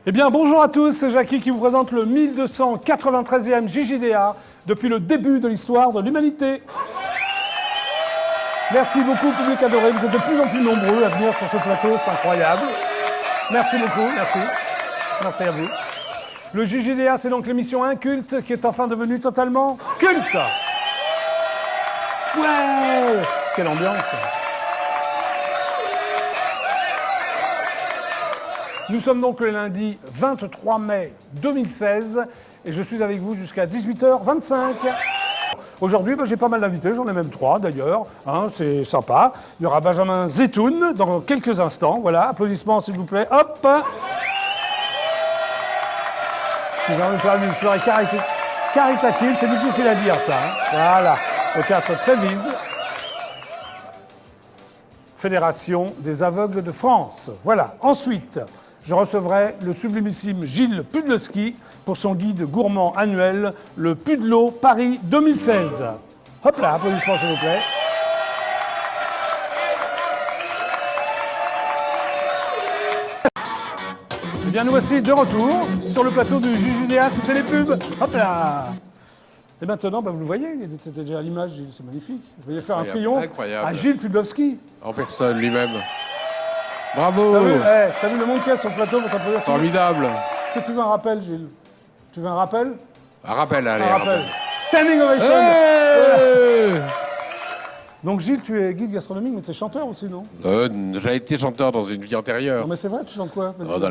Eh bien, bonjour à tous, c'est Jackie qui vous présente le 1293e JJDA depuis le début de l'histoire de l'humanité. Merci beaucoup, public adoré. Vous êtes de plus en plus nombreux à venir sur ce plateau, c'est incroyable. Merci beaucoup, merci. Merci à vous. Le JJDA, c'est donc l'émission inculte qui est enfin devenue totalement culte. Ouais! Quelle ambiance! Nous sommes donc le lundi 23 mai 2016 et je suis avec vous jusqu'à 18h25. Aujourd'hui, j'ai pas mal d'invités, j'en ai même 3 d'ailleurs, hein, c'est sympa. Il y aura Benjamin Zetoun dans quelques instants, voilà, applaudissements s'il vous plaît, hop. Qui va me faire une soirée caritative, c'est difficile à dire ça, hein. Voilà, au théâtre Trévise. Fédération des aveugles de France, voilà. Ensuite, je recevrai le sublimissime Gilles Pudlowski pour son guide gourmand annuel, le Pudlo Paris 2016. Hop là, applaudissements s'il vous plaît. Eh bien, nous voici de retour sur le plateau du JJDA, c'était les pubs. Hop là. Et maintenant, vous le voyez, il était déjà à l'image, Gilles, c'est magnifique. Vous voulez faire un triomphe à Gilles Pudlowski. En personne, lui-même. Bravo! T'as vu le monde qui est sur le plateau pour t'applaudir? Formidable! Est-ce que tu veux un rappel, Gilles? Tu veux un rappel? Un rappel, allez. Un rappel. Standing ovation! Hey! Donc Gilles, tu es guide gastronomique, mais tu es chanteur aussi, non? J'ai été chanteur dans une vie antérieure. Non mais c'est vrai, tu chantes quoi? Dans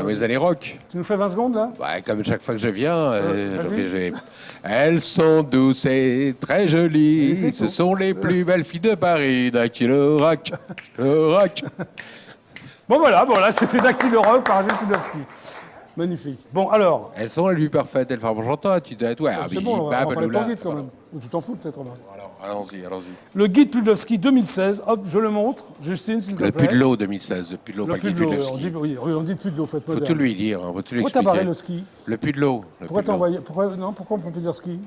les années rock. Tu nous fais 20 secondes, là? Ouais, comme chaque fois que je viens, elles sont douces et très jolies. Ce sont les plus belles filles de Paris. Dactylo Rock. Le rock. Bon voilà, c'était Dactylo Rock par Gilles Pudlowski. Magnifique. Bon, alors... Elles sont les plus parfaites. Elles font chanteur. Tu dis, ouais, c'est bon, on va parler de ton guide, quand même. Ou tu t'en fous, peut-être, Romain. Alors, allons-y. Le guide Pudlowski 2016, hop, je le montre. Justine, s'il te plaît. Le Pudlo 2016. Le Pudlo, pas le guide Pudlowski. On dit Pudlo, faites faut tout lui dire, faut tout lui expliquer. Pourquoi t'as barré le ski? Le Pudlo. Pourquoi on peut dire ski?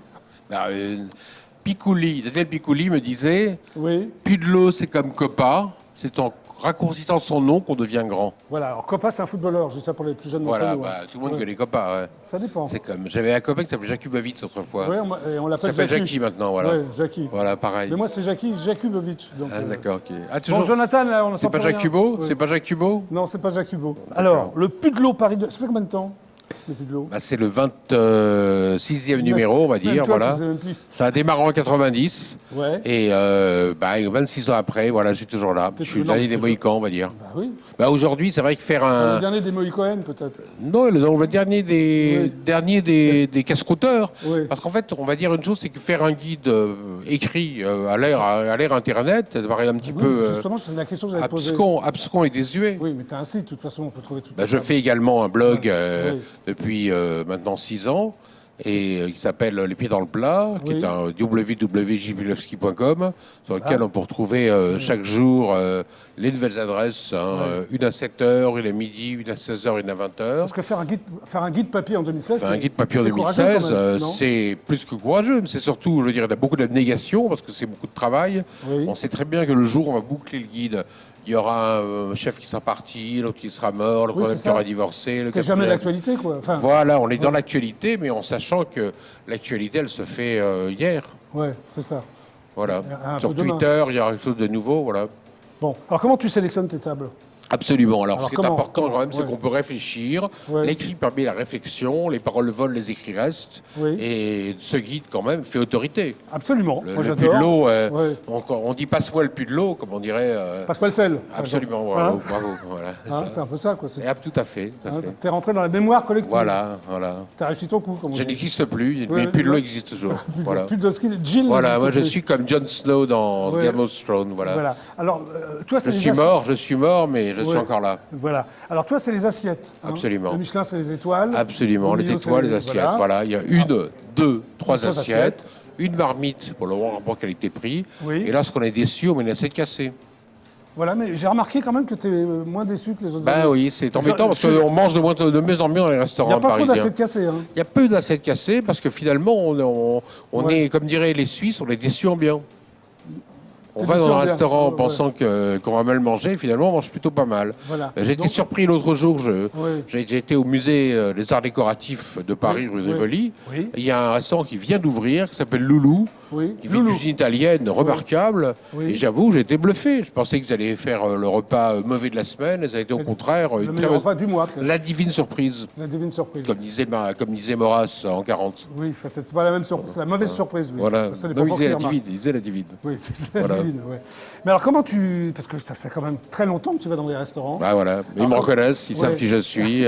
Picouli, Daniel Picouli me disait, oui. Pudlo, c'est comme Copa, c'est en raccourcissant son nom qu'on devient grand. Voilà, alors Copa, c'est un footballeur, je dis ça pour les plus jeunes d'entre nous. Tout le monde connaît Copa, ouais. Ça dépend. C'est comme, j'avais un copain qui s'appelait Jakubowicz autrefois. Oui, on l'appelle Jackie maintenant, voilà. Oui, Jackie. Voilà, pareil. Mais moi, c'est Jakubowicz. D'accord, ok. Ah, toujours... Bon, Jonathan, là, on c'est pas Jakubo? Oui. C'est pas Jakubo? Non, c'est pas Jakubo. Alors, le Pudlo Paris 2, ça fait combien de temps? C'est le 26e numéro, on va dire. Toi, voilà. Ça a démarré en 90. Ouais. Et 26 ans après, voilà, je suis toujours là. Je suis l'année des Mohicans, on va dire. Bah oui. Aujourd'hui, c'est vrai que faire un... Le dernier des Mohicans, peut-être. Non, le dernier des casse-croûteurs. Oui. Parce qu'en fait, on va dire une chose, c'est que faire un guide écrit à l'ère Internet, ça paraît un petit peu... Justement, c'est la question que j'avais posée. Abscon et désuet. Oui, mais tu as un site, de toute façon, on peut trouver tout. Je fais également un blog depuis maintenant 6 ans, et qui s'appelle Les Pieds dans le Plat, qui est un www.jpudlowski.com, sur lequel on peut retrouver chaque jour les nouvelles adresses, une à 7h, une à midi, une à 16h, une à 20h. Parce que faire un guide papier en 2016, un guide papier en 2016, c'est plus que courageux, mais c'est surtout, je veux dire, il y a beaucoup d'abnégation, parce que c'est beaucoup de travail. Oui. On sait très bien que le jour où on va boucler le guide, il y aura un chef qui sera parti, l'autre qui sera mort, le qui aura divorcé. C'est jamais d'actualité, quoi. Enfin, voilà, on est dans l'actualité, mais en sachant que l'actualité, elle se fait hier. Ouais, c'est ça. Voilà. Sur Twitter, il y aura quelque chose de nouveau, voilà. Bon, alors comment tu sélectionnes tes tables? Absolument. Alors ce qui est important quand même, c'est qu'on peut réfléchir. L'écrit permet la réflexion, les paroles volent, les écrits restent. Et ce guide, quand même, fait autorité. Absolument. Le Pudlo, on dit passe-moi le Pudlo, comme on dirait. Passe-moi le sel. Absolument, bravo. Voilà, c'est un peu ça, quoi. Tout à fait. T'es rentré dans la mémoire collective. Voilà. T'as réussi ton coup, comme on dit. Je n'existe plus, mais Pudlo existe toujours. Pudlowski, Gilles. Voilà, moi je suis comme Jon Snow dans Game of Thrones. Voilà. Alors, toi, c'est je suis mort, mais je suis encore là. Voilà. Alors toi, c'est les assiettes. Absolument. Le Michelin, c'est les étoiles. Absolument, les étoiles, les assiettes. Voilà. Il y a une, deux, trois assiettes, une marmite pour le rapport qualité-prix. Et lorsqu'on est déçu, on met une assiette cassée. Voilà, mais j'ai remarqué quand même que tu es moins déçu que les autres. Oui, c'est embêtant parce qu'on mange de mieux en mieux dans les restaurants parisiens. Il n'y a pas trop d'assiettes cassées. Il y a peu d'assiettes cassées parce que finalement, on est, comme diraient les Suisses, on est déçus en bien. On va dans un restaurant en pensant qu'on va mal manger, finalement on mange plutôt pas mal. Voilà. J'ai été surpris l'autre jour, j'ai été au musée des Arts Décoratifs de Paris, rue de Rivoli. Oui. Il y a un restaurant qui vient d'ouvrir, qui s'appelle Loulou, qui fait une cuisine italienne remarquable. Et j'avoue, j'ai été bluffé. Je pensais qu'ils allaient faire le repas mauvais de la semaine, et ça a été au contraire le meilleur repas du mois. la divine surprise. La divine surprise. Comme disait Maurras en 40. Oui, c'est pas la même surprise, c'est la mauvaise surprise. Oui. Voilà. Non, il disait la divine. Oui, c'est la divine, ouais. Mais alors comment tu... Parce que ça fait quand même très longtemps que tu vas dans les restaurants. Bah voilà, ils me reconnaissent, ils savent qui je suis.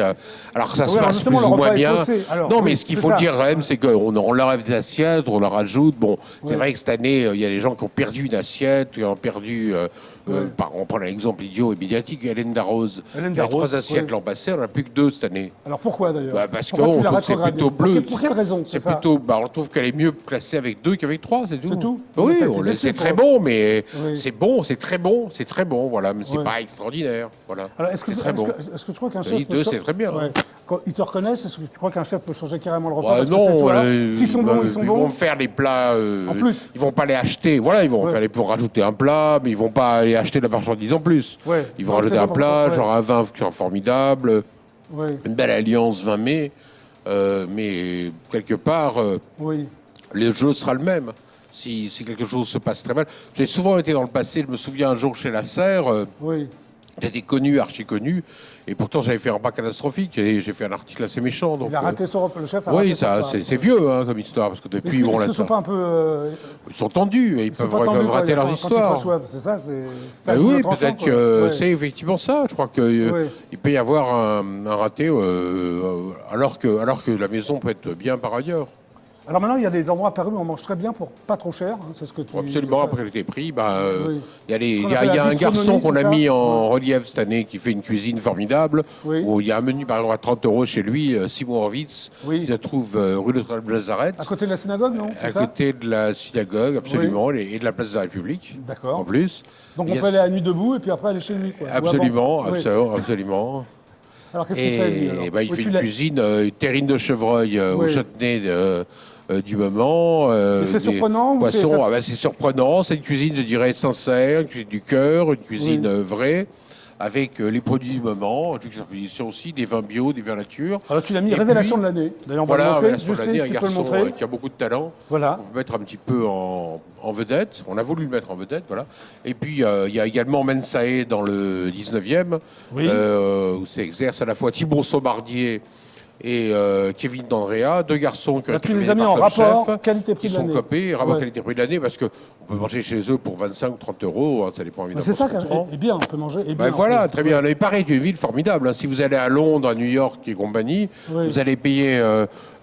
Alors ça se passe plus le ou moins repas est bien. faussé. Alors, non, mais ce qu'il faut dire quand même, c'est qu'on enlève des assiettes, on leur rajoute. Bon, c'est vrai que cette année, il y a des gens qui ont perdu une assiette, qui ont perdu... on prend l'exemple idiot et médiatique, Hélène Darroze. Il y a 3 assiettes l'an passé, on n'en a plus que 2 cette année. Alors pourquoi d'ailleurs? Parce qu'on trouve que c'est plutôt bleu. Pour quelle raison? C'est plutôt, on trouve qu'elle est mieux classée avec 2 qu'avec 3, c'est tout. C'est tout? Oui, c'est très bon, mais c'est bon, c'est très bon, voilà, mais c'est pas extraordinaire, voilà. Alors est-ce que tu crois qu'un chef... 2, c'est très bien. Quand ils te reconnaissent, est-ce que tu crois qu'un chef peut changer carrément le repas? Non, s'ils sont bons, ils sont bons. Ils vont faire les plats. En plus. Ils vont pas les acheter. Voilà, ils vont rajouter un plat, mais ils vont pas aller acheter de la marchandise en plus. Ils vont rajouter un plat, genre un vin formidable, une belle alliance 20 mai, mais quelque part, le jeu sera le même. Si quelque chose se passe très mal. J'ai souvent été dans le passé. Je me souviens un jour chez la Serre. J'étais connu, archi connu, et pourtant j'avais fait un repas catastrophique, et j'ai fait un article assez méchant. Donc, il a raté son repas, le chef a raté son repas. Oui, c'est vieux comme histoire, parce que depuis, ils sont pas un peu... Ils sont tendus, et ils peuvent rater leur histoire. C'est ça, oui, peut-être que c'est effectivement ça. Je crois qu'il peut y avoir un raté, alors que la maison peut être bien par ailleurs. Alors maintenant, il y a des endroits à Paris où on mange très bien pour pas trop cher. C'est ce que tu... Absolument, après l'été pris, il y a un garçon qu'on a mis en relief cette année qui fait une cuisine formidable. Où il y a un menu par exemple à 30 € chez lui, Simon Horvitz, qui se trouve rue de Lazaret. À côté de la synagogue, non? À côté de la synagogue, absolument, et de la place de la République. D'accord. En plus. Donc on peut aller à la nuit debout et puis après aller chez lui, quoi. Absolument, absolument. Alors qu'est-ce qu'il fait, lui, il fait une cuisine, terrine de chevreuil au châtenay du moment. C'est surprenant poissons, c'est surprenant. C'est une cuisine, je dirais, sincère, une cuisine du cœur, une cuisine vraie, avec les produits du moment, une aussi, des vins bio, des vins nature. Alors tu l'as mis révélation de l'année. D'ailleurs, on va le montrer. Révélation de l'année, un garçon qui a beaucoup de talent. Voilà. On peut mettre un petit peu en vedette. On a voulu le mettre en vedette, voilà. Et puis, il y a également Mensae dans le 19e, où s'exerce à la fois Thibault Sommardier et Kevin D'Andrea, 2 garçons qui ont été tu les as mis en rapport qualité-prix de l'année. Qui sont copés, rapport qualité-prix de l'année, parce qu'on peut manger chez eux pour 25 ou 30 €, ça dépend évidemment. C'est ça qui est bien, on peut manger. Voilà, très bien. Et pareil, c'est une ville formidable. Si vous allez à Londres, à New York et compagnie, vous allez payer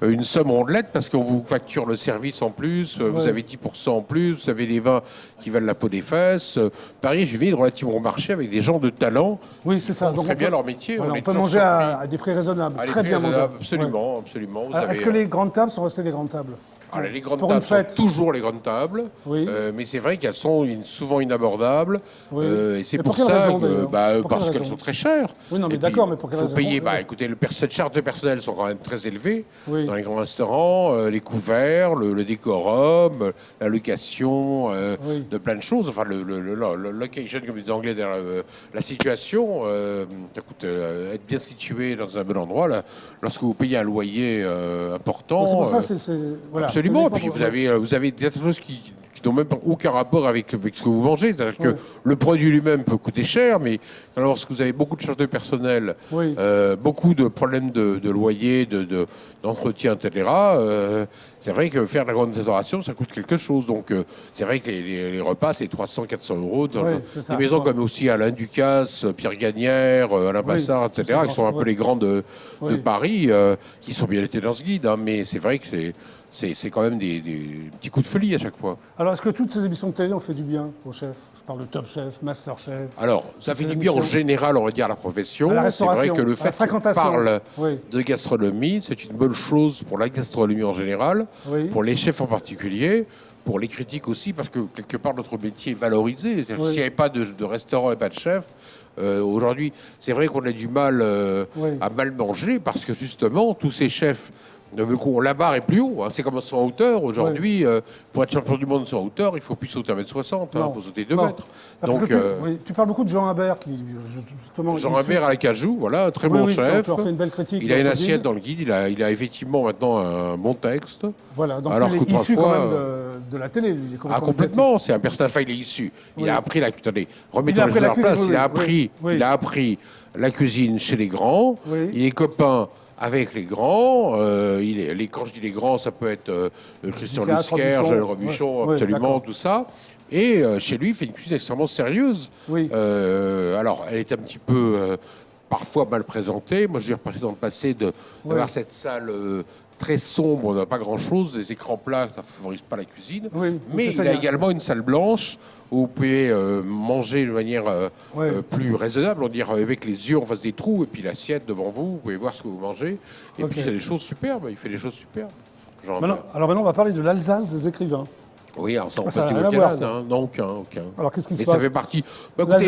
une somme rondelette parce qu'on vous facture le service en plus, vous avez 10% en plus, vous avez des vins qui valent la peau des fesses. Paris est une ville relativement bon marché avec des gens de talent. Oui, c'est ça. Donc très bien leur métier. On peut manger à des prix raisonnables, très bien manger. Absolument, absolument. Est-ce que les grandes tables sont restées les grandes tables? Alors, les grandes tables sont toujours les grandes tables, mais c'est vrai qu'elles sont souvent inabordables. Et c'est pour ça parce qu'elles sont très chères. Oui, non, mais d'accord, mais pour quelle raison? Il faut payer. Écoutez, les charges de personnel sont quand même très élevées dans les grands restaurants, les couverts, le décorum, la location de plein de choses. Enfin, le location, comme les Anglais, la situation. Ça coûte être bien situé dans un bon endroit. Là, lorsque vous payez un loyer important. C'est pour ça, voilà. Absolument. Et puis vous avez des choses qui n'ont même aucun rapport avec ce que vous mangez. C'est-à-dire que le produit lui-même peut coûter cher, mais lorsque vous avez beaucoup de charges de personnel, beaucoup de problèmes de loyer, d'entretien, etc., c'est vrai que faire de la grande restauration, ça coûte quelque chose. Donc c'est vrai que les repas, c'est 300-400 €. Dans des maisons comme aussi Alain Ducasse, Pierre Gagnère, Alain Bassard, etc., qui sont un peu les grands de Paris, qui sont bien été dans ce guide. Mais c'est vrai que c'est quand même des petits coups de folie à chaque fois. Alors, est-ce que toutes ces émissions de télé ont fait du bien aux chefs? Je parle de Top Chef, Master Chef. Alors, ça fait du bien en général, on va dire, à la profession. C'est vrai que le fait qu'on parle de gastronomie, c'est une bonne chose pour la gastronomie en général, pour les chefs en particulier, pour les critiques aussi, parce que quelque part, notre métier est valorisé. S'il n'y avait pas de restaurant et pas de chef, aujourd'hui, c'est vrai qu'on a du mal à mal manger, parce que justement, tous ces chefs La barre est plus haut, hein. C'est comme saut en hauteur. Aujourd'hui, pour être champion du monde saut en hauteur, il ne faut plus sauter 1,60 m, il faut sauter 2 mètres. Donc, tu parles beaucoup de Jean Imbert, qui justement... Jean Imbert à la cajou, voilà, un très bon chef. Tu leur fais une belle critique. Il a une assiette dans le guide, il a effectivement maintenant un bon texte. Voilà, donc alors il est issu quand même de la télé. Lui, complètement, c'est un personnage, enfin, il est issu. Il a appris la cuisine. Attendez, remettons les choses en place. Il a appris la cuisine chez les grands. Il est copain avec les grands. Quand je dis les grands, ça peut être Christian Lusker, Joël Robuchon, absolument, tout ça. Et chez lui, il fait une cuisine extrêmement sérieuse. Alors, elle est un petit peu parfois mal présentée. Moi, je vais repartir dans le passé d'avoir cette salle très sombre, on n'a pas grand-chose, des écrans plats, ça ne favorise pas la cuisine. Mais il a également une salle blanche où vous pouvez manger de manière plus raisonnable, on dirait avec les yeux en face des trous, et puis l'assiette devant vous, vous pouvez voir ce que vous mangez. Et puis c'est des choses superbes, il fait des choses superbes. Alors maintenant, on va parler de l'Alsace des écrivains. Oui, alors ça, on peut dire aucun. Non, aucun. Alors qu'est-ce qui se passe? Ça fait partie... écoutez,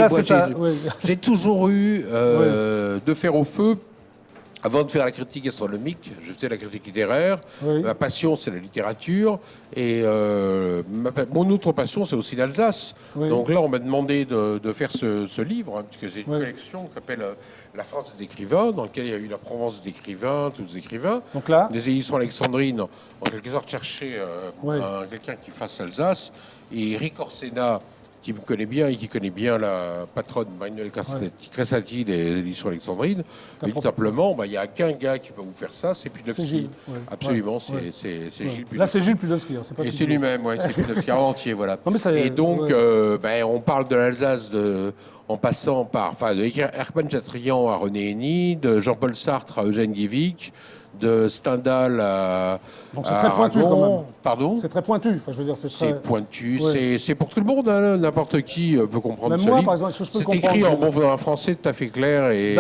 moi, j'ai toujours eu de fer au feu. Avant de faire la critique gastronomique, je faisais la critique littéraire. Ma passion, c'est la littérature. Et mon autre passion, c'est aussi l'Alsace. Donc là, on m'a demandé de faire ce livre, hein, puisque c'est une collection qui s'appelle La France des écrivains, dans laquelle il y a eu la Provence des écrivains, tous les écrivains. Donc là, des éditions alexandrines, en quelque sorte, chercher quelqu'un qui fasse Alsace. Et Eric Orsena, qui me connaît bien et qui connaît bien la patronne Manuel Cressati des éditions alexandrines, mais tout simplement, il n'y a qu'un gars qui peut vous faire ça, c'est Pudowski. Absolument, c'est Gilles Pudowski. Là, c'est Gilles Pudowski. Et c'est lui-même, c'est Pudowski en entier, voilà. Et donc, on parle de l'Alsace en passant par, de Hermann Chatrian à René Henny, de Jean-Paul Sartre à Eugène Guivic, de Stendhal à donc c'est très pointu quand même. Pardon? C'est très pointu. Enfin, je veux dire, c'est pointu. C'est pour tout le monde. Hein. N'importe qui peut comprendre même ce moi, livre. Par exemple, est-ce que je peux c'est écrit en français tout à fait clair et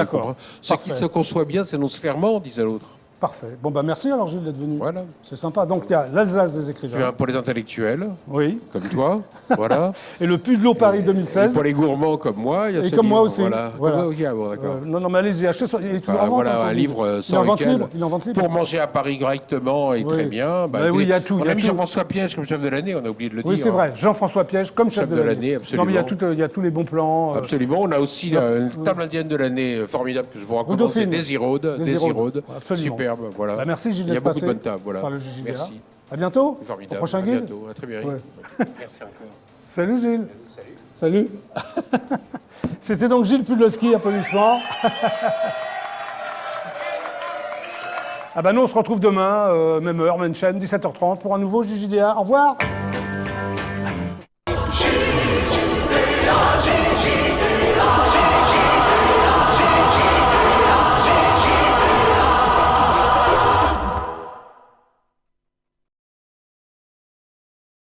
ce qui se conçoit bien s'énonce clairement, disait l'autre. Parfait. Bon, merci alors Gilles d'être venu. Voilà. C'est sympa. Donc il y a l'Alsace des écrivains. Tu viens pour les intellectuels, comme toi. Voilà. Et le Puy-de-Dôme Paris 2016. Et pour les gourmands comme moi, il y a et comme moi aussi. Voilà. Non, mais allez-y, achetez ça. Il est toujours en vente. Voilà, un livre sans lequel, il en vente libre. Pour manger à Paris correctement et très bien. Oui, il y a tout. On a mis Jean-François Piège comme chef de l'année, on a oublié de le dire. Oui, c'est vrai. Jean-François Piège comme chef de l'année. Absolument. Non, mais il y a tous les bons plans. Absolument. On a aussi une table indienne de l'année formidable que je vous recommande. C'est Daisy Road. Superbe. Voilà. Merci Gilles. Il y a beaucoup de bonnes tables. Voilà. Merci. À bientôt. Formidable. Au prochain guide. À bientôt. À très bientôt. Merci encore. Salut Gilles. Salut. C'était donc Gilles Pudowski, applaudissements. Nous on se retrouve demain, même heure, même chaîne, 17h30 pour un nouveau JJDA. Au revoir.